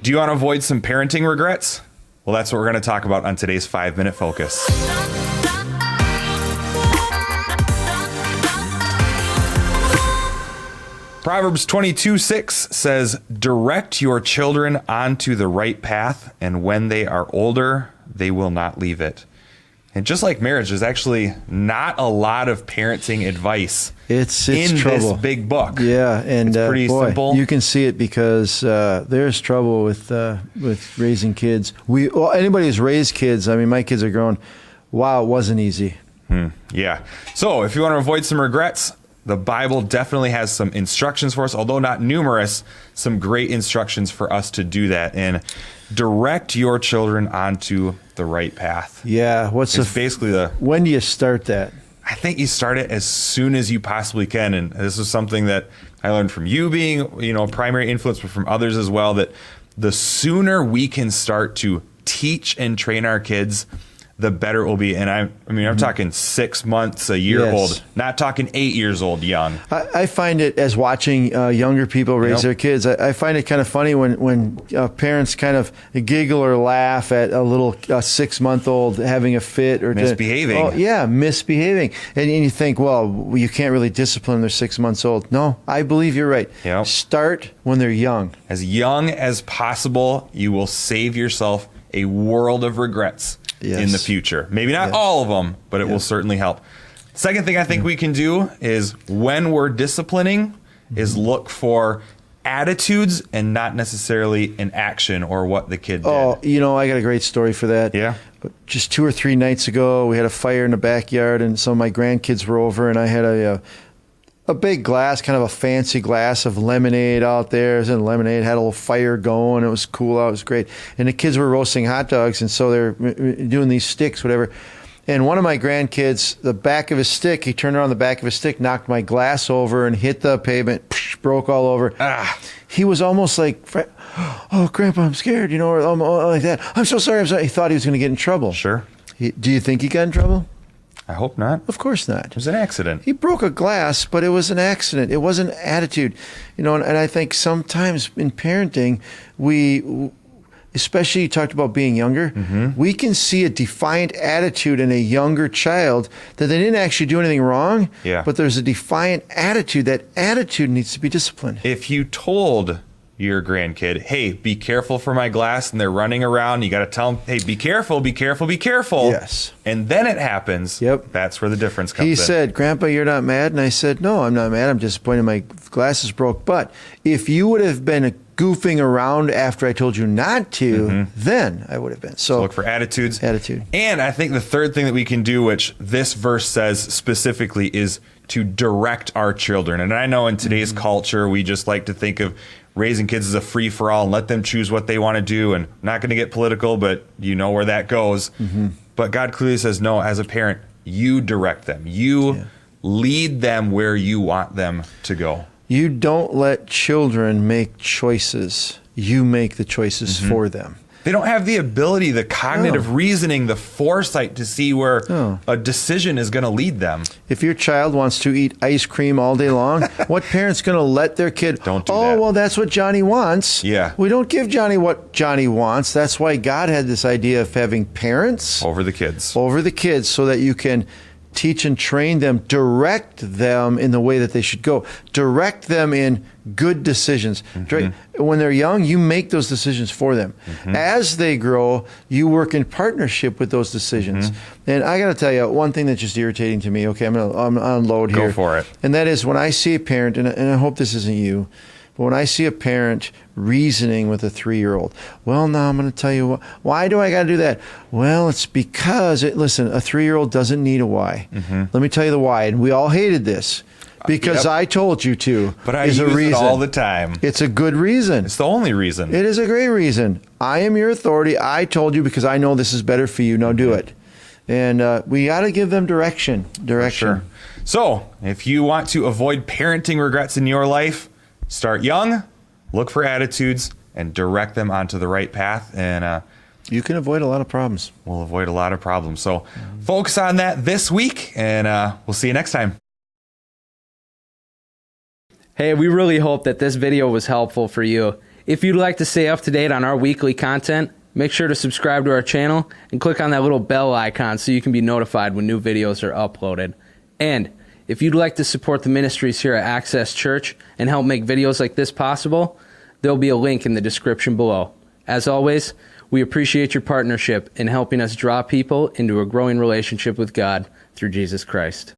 Do you want to avoid some parenting regrets? Well, that's what we're going to talk about on today's 5-Minute Focus. Proverbs 22:6 says, direct your children onto the right path, and when they are older, they will not leave it. And just like marriage, there's actually not a lot of parenting advice it's in trouble. This big book. Yeah, and it's pretty simple. You can see it because there's trouble with raising kids. Anybody who's raised kids, I mean, my kids are grown. Wow, it wasn't easy. Yeah. So if you want to avoid some regrets, the Bible definitely has some instructions for us, although not numerous, some great instructions for us to do that and direct your children onto the right path. Yeah. When do you start that? I think you start it as soon as you possibly can. And this is something that I learned from you being, a primary influence, but from others as well, that the sooner we can start to teach and train our kids, the better it will be. And I'm talking 6 months, a year old, not talking 8 years old, young. I find it, as watching younger people raise their kids, I find it kind of funny when parents kind of giggle or laugh at a little 6-month-old having a fit or misbehaving. Misbehaving. And you think, well, you can't really discipline them, they're 6 months old. No, I believe you're right. Yep. Start when they're young. As young as possible, you will save yourself a world of regrets. Yes. In the future. Maybe not all of them, but it will certainly help. Second thing I think we can do is when we're disciplining is look for attitudes and not necessarily an action or what the kid did. Oh, I got a great story for that. Yeah. Just 2 or 3 nights ago, we had a fire in the backyard, and some of my grandkids were over, and I had a big glass, kind of a fancy glass of lemonade out there. It was in lemonade, had a little fire going. It was cool out. It was great. And the kids were roasting hot dogs, and so they're doing these sticks, whatever. And one of my grandkids, the back of his stick, he turned around the back of his stick, knocked my glass over and hit the pavement, broke all over. He was almost like, oh, Grandpa, I'm scared, or like that. I'm so sorry. He thought he was going to get in trouble. Sure. Do you think he got in trouble? I hope not. Of course not. It was an accident. He broke a glass, but it was an accident. It wasn't attitude. And I think sometimes in parenting, especially you talked about being younger, we can see a defiant attitude in a younger child that they didn't actually do anything wrong, but there's a defiant attitude. That attitude needs to be disciplined. If you told your grandkid, hey, be careful for my glass, and they're running around, you got to tell them, hey, be careful, be careful, be careful. Yes. And then it happens. Yep. That's where the difference comes in. He said, Grandpa, you're not mad? And I said, no, I'm not mad. I'm disappointed my glasses broke. But if you would have been goofing around after I told you not to, then I would have been. So look for attitudes. Attitude. And I think the third thing that we can do, which this verse says specifically, is to direct our children. And I know in today's culture, we just like to think of raising kids as a free-for-all and let them choose what they want to do. And I'm not going to get political, but you know where that goes. But God clearly says, no, as a parent, you direct them. You lead them where you want them to go. You don't let children make choices. You make the choices for them. They don't have the ability, the cognitive reasoning, the foresight to see where a decision is going to lead them. If your child wants to eat ice cream all day long, what parent's going to let their kid? Don't do that. Oh, well, that's what Johnny wants. Yeah. We don't give Johnny what Johnny wants. That's why God had this idea of having parents over the kids, so that you can teach and train them, direct them in the way that they should go, direct them in good decisions. When they're young, you make those decisions for them. As they grow, you work in partnership with those decisions. And I got to tell you, one thing that's just irritating to me, okay, I'm going to unload here. Go for it. And that is when I see a parent, and I hope this isn't you, but when I see a parent reasoning with a 3-year-old, well, now I'm going to tell you why do I got to do that? Well, it's because, listen, a 3-year-old doesn't need a why. Let me tell you the why. And we all hated this because I told you to. But I use it all the time. It's a good reason. It's the only reason. It is a great reason. I am your authority. I told you because I know this is better for you. Now do it. And we got to give them direction. Sure. So if you want to avoid parenting regrets in your life, start young, look for attitudes, and direct them onto the right path. And you can avoid a lot of problems. We'll avoid a lot of problems. So focus on that this week, and we'll see you next time. Hey, we really hope that this video was helpful for you. If you'd like to stay up to date on our weekly content, make sure to subscribe to our channel and click on that little bell icon so you can be notified when new videos are uploaded. And if you'd like to support the ministries here at Access Church and help make videos like this possible, there'll be a link in the description below. As always, we appreciate your partnership in helping us draw people into a growing relationship with God through Jesus Christ.